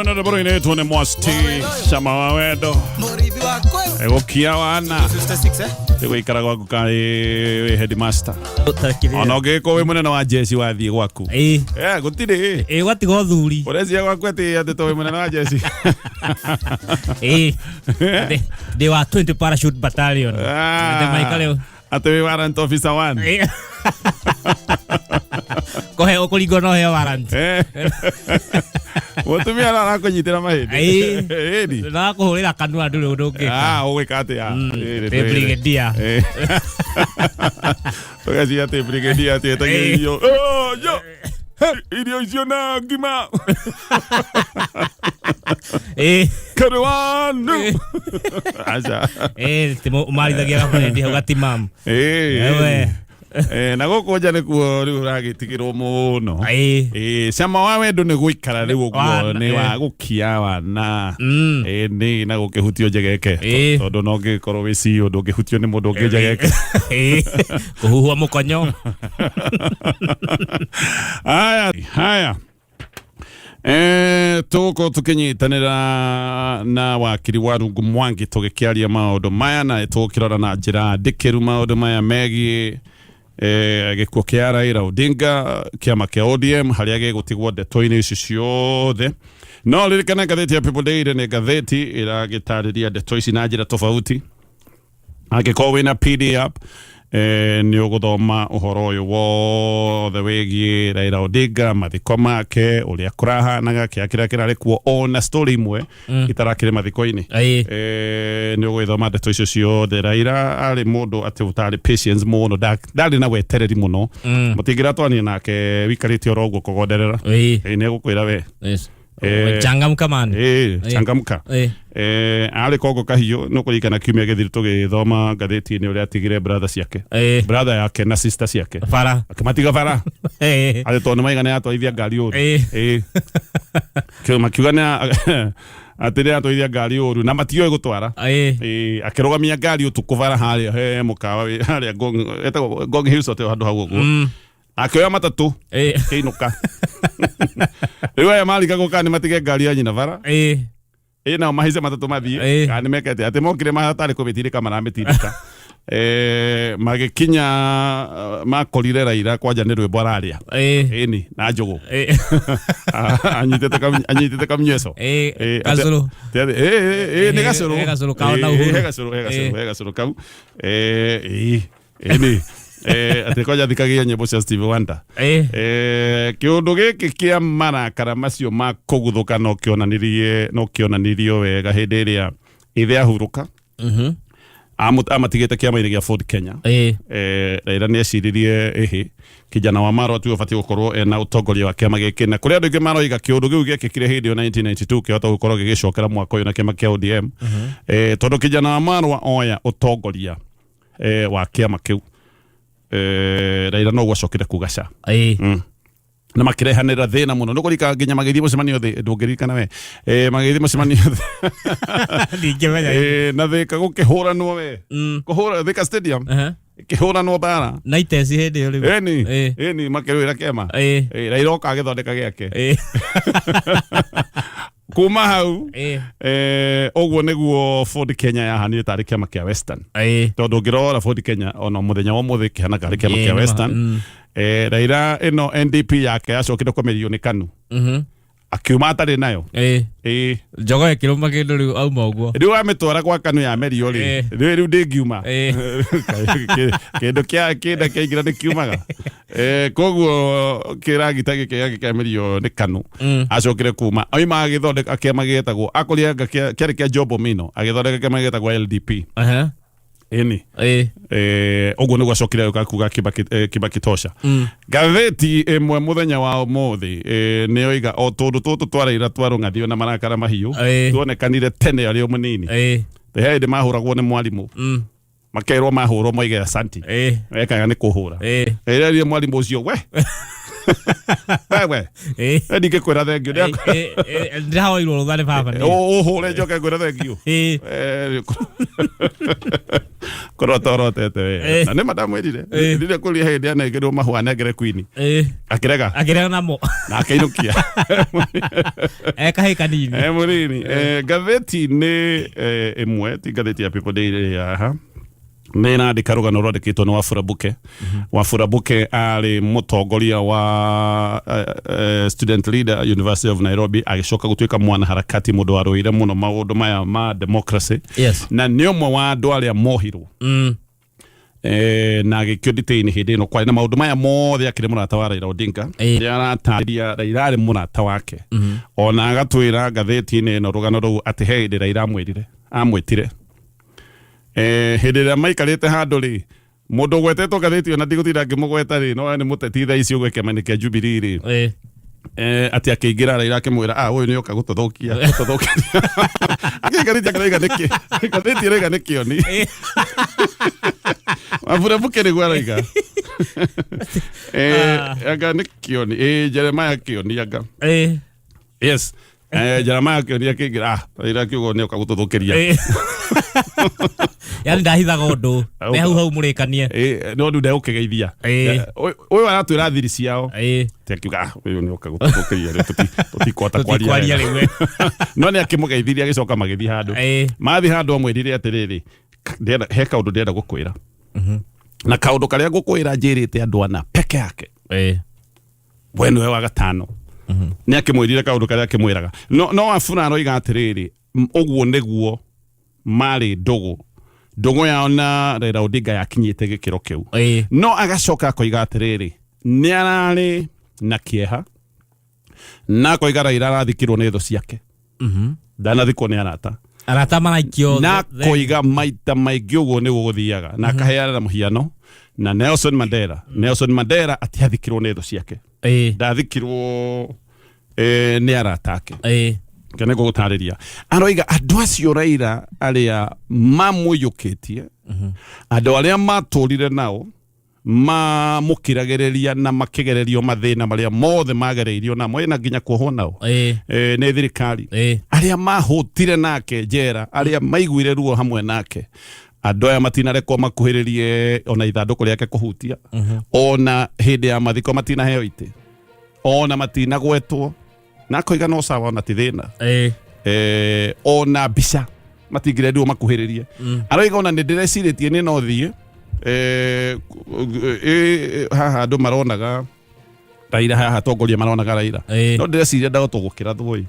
Eno na daboro ine tuone mwasti Shama wawedo Ego kia wana Ego ikara kwa kukai headmaster Onoge kowe mune na wajesi wathi waku gutire wati gothuri Orezi ya waku ati ati towe mune na wajesi They were 20 parachute battalion Ate we warrant officer 1 Kohe okoligo no he warrant Watumia na nako nyitira mahedi Na kuhurira kanua ndure unduke owe kate ya Te brigadier Toka ya te brigadier te tangi yo yo idio isiona gima Karuanu Aja Timo umari da gera kwa ndi hagati mam Nago koja ne kuo ri uragitikiro muno Shama wawedo ne guikara ri uguo ne wa gukia wana ni nago kehutio jegeke tondu no ngikorwo wi cio ndungihutio ni mundu ungi jegeke kuhuhua mukonyo haya tuko tukinyitanira na wakiri wa rungu Mwangi tugikiaria maundu maya na tukirora na njira ndikiru maundu maya megi gikuo kia Raila Odinga kiama kia ODM haria gigutigwo ndeto-ini icio ciothe no ririkana ngatheti ya People Daily ni ngatheti iragitariria ndeto ici na njira tofauti angikorwo wina PDF ni uguthoma uhoro uyu wothe wigie Raila Odinga mathiko make uria kurahanaga kia kiria kirari kuo ona story imwe itarakire mathiko-ini ni ugithoma ndeto icio ciothe Raila ari mundu ati utari patience muno ndari na wetereri muno mutingira twani nake wikarite oro uguo kugonderera ni gukwira we changamka man changamka ari kogo kahiyo no kurikana kiumia githiri tugithoma ngatheti ni uria atigire brother ciake brother yake na sister ciake fara akimatiga fara ari tondu maigana atwaithia ngari uru kiumia atire atwaithia ngari uru na matio gutwara akirogamia ngari utuku fara haria mukawa haria gong hills ote handu hau uguo akioya matatu kiinuka riwa ya mali gagoka ni matige ngari ya nyina fara na mahize matatu mathie kana mekete ati mokire mahatari kubitire kama na mitindika magikinya makorire Raila kwanja ni rwimbo araria ni na njugu anyitete kamnyeso gacuru ni gacuru kaona uhuru gacuru kau ni ati koja thikagia nyimbo cia Steve Wonder kiundu giki kia marakara macio ma kuguthuka no kionanirio wega hindi iria ithe ahuruka amatigite kiama-ini gia Ford Kenya Raila ni aciririe kijana wa Maro tu obati gukorwo ena utongoria wa kiama giki na kuria andu ingi maroiga kiundu giu giekikire hindi yo 1992 kihota gukorwo gigicokera mwaka uyu na kiama kia ODM tondu kijana wa Maro oya utongoria wa kiama kiu Raila no gwacokire kugaca na makirehanira thina muno no kurika nginya magithimo cemanio ndungirikana we magithimo cemanio na thika gukihuranwo we kuhura thika stadium kihuranwo bara na iteci hindi yo riu ni makirwira kema Raila okagithondeka giake kuma hau oguo niguo Ford Kenya yahanire tari kiama kia Western tondu ngirora Ford Kenya ona muthenya wa muthi kihana kari kiama kia Western Raila ino NDP yake acokire kwa milioni KANU akiuma atari nayo jogo ekiruma kindu riu auma uguo riu amitwara kwa KANU ya merio ri riu ndingiuma kindu kia kiingira ndikiumaga koguo kiragita giki kia merio ni KANU acokire kuma oima agithondeka kiama gitagwo akuria kiari kia Jobo Mino agithondeka kiama gitagwo LDP oguo niguo acokire kuga Kibaki tosha ngatheti imwe muthenya wa umuthi ni oiga o tundu tutu twaraira twarungathio na marakara mahiu tuonekanire tene ari munini hindi mahuragwo ni mwalimu makerwo mahurwo moige asanti ekaga ni kuhura ria mwalimu ucio we wewe ndike kwira thengio ndaho iro thale papa hore njoke kwira thengio korotete na nä madamwärire rä kå hä ndä anengä rwo mahå anengere kwini akirega namo na akainukia ekahä kanini må nini ngathäti-inä ĩmwe ti ngathäti ya People Daily haha nä nandä rå rwandä kä two nä Wafula Buke. Wafula Buke arä må tongoria wa student leader University of Nairobi agä coka gå tuä ka mwana harakati må ndå warå ire må no maå ndå maya ma democracy na nä å mwe wa andå arä a mohirwo na agä kä nditä-inä hä ndä ä no kwarä na maå ndå maya mothe akä rä må rata wa Raila Odinga nä aratarĩria Raila arä må rata wake ona agatwä ra ngathäti-inä ä no rå gano rå u atä he hä ndä Raila amwä tire hĩndĩ ĩrĩa maikarĩte handũ rĩ mũndũ ũgwetetwo ngathĩti ona ndigũtinda ngĩmũgweta rĩ no nĩ mũteti thaa ici ũgwe kĩama-inĩ kĩa Jubilee rĩ atĩ akĩingĩra Raila akĩmwĩra ũyũ nĩ oka gũtũthũkia akĩngarĩtia karaiga nĩkĩ ngathĩti ĩraiga nĩ kĩoni Wafula Buke nĩguo araiga anga nĩ kĩoni Jeremiah kĩoni anga yes Jeremiah kĩoni akĩingĩra Raila akiuga nĩ oka gũtũthũkĩria yani ndahithaga ũndũ me hau mũrĩkanie no ndu ndegũkĩgeithia ũyũ aratwĩra thiri ciao tekiuga ũyũ nĩ oka gũtũthũkĩria rĩ tũtikwata kwaria rĩmwe no nĩ akĩmũgeithirie agĩcoka magĩthiĩ handũ mathiĩ handũ amwĩrire atĩrĩrĩ he kaũndũ ndĩrenda gũkwĩra na kaũndũ karĩa ngũkwĩra njĩrĩte andũ ana peke yake we nĩwe wa gatano nĩ akĩmwĩrire kaũndũ karĩa akĩmwĩraga no Wafula aroiga atĩrĩrĩ ũguo nĩguo marĩ ndũgũ yao na Raila Odinga yakinyĩte gĩkĩro kĩu no agacoka akoiga atĩrĩrĩ nĩ ararĩ na kĩeha na akoiga Raila arathikirwo nĩ thũ ciake ndanathikwo nĩ arata maraikio na koiga maita maingĩ ũguo nĩguo gũthiaga na akaheana mũhiano na Nelson Mandela atiathikirwo nĩ thũ ciake ndathikirwo nĩ arata ake kene gũtarĩria aroiga andũ acio Raila arĩa mamũiyũkĩtie andũ arĩa matũrire nao mamũkĩragĩrĩria na makĩgererio mathĩna marĩa mothe magereirio namo na nginya kuohwo nao nĩ thirikari arĩa mahũtire nake njera arĩa maiguire ruo hamwe nake andũ aya matinarekwo makuhĩrĩrie ona ithandũkũ rĩake kũhutia ona hĩndĩ ya mathiko matinaheo itĩ ona matinagwetwo na koiga no sawa ona ti thĩna ona mbica matingĩrendirwo makuhĩrĩrie aroiga ona nĩ ndĩrecirĩtie nĩ no thiĩ haha andũ maronaga Raila haha atongoria maronaga Raila no ndĩreciria ndagotwo gũkĩra thũĩ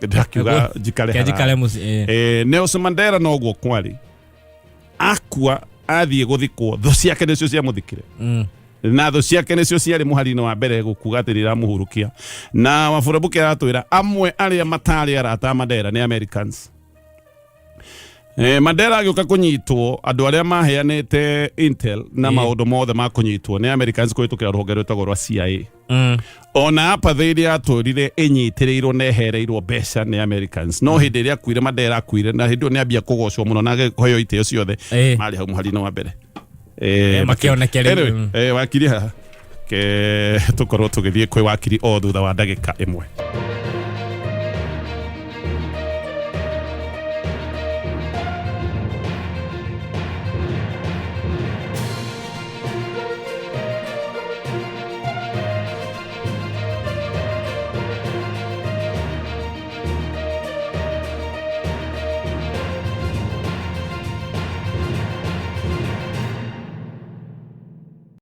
ndakiuga njikare mũciĩ Nelson Mandela no guo kwarĩ akua athiĩ gũthikwo thũ ciake nĩcio ciamũthikire na thũ ciake nĩcio ciarĩ mũhari-inĩ wa mbere gũkuga atĩ nĩramũhurũkia na Wafula Buke aratwĩra amwe arĩa matarĩ arata Mandela nĩ Americans Mandela agĩũka kũnyitwo andũ arĩa maheanĩte intel na maũndũ mothe ma kũnyitwo nĩ Americans kũhĩtũkĩra rũhonge rwĩtagwo rwa CIA ona apartheid yatũrire ĩnyitĩrĩirwo na ehereirwo mbeca nĩ Americans no hĩndĩ ĩrĩa akuire Mandela akuire na hĩndĩ ĩyo nĩ ambia kũgocwo mũno na agĩkũheo itĩo ciothe marĩ hau mũhari-inĩ wa mbere wakiri haha tũkorwo tũgĩthiĩ kwĩ wakiri o thutha wa ndagĩka ĩmwe.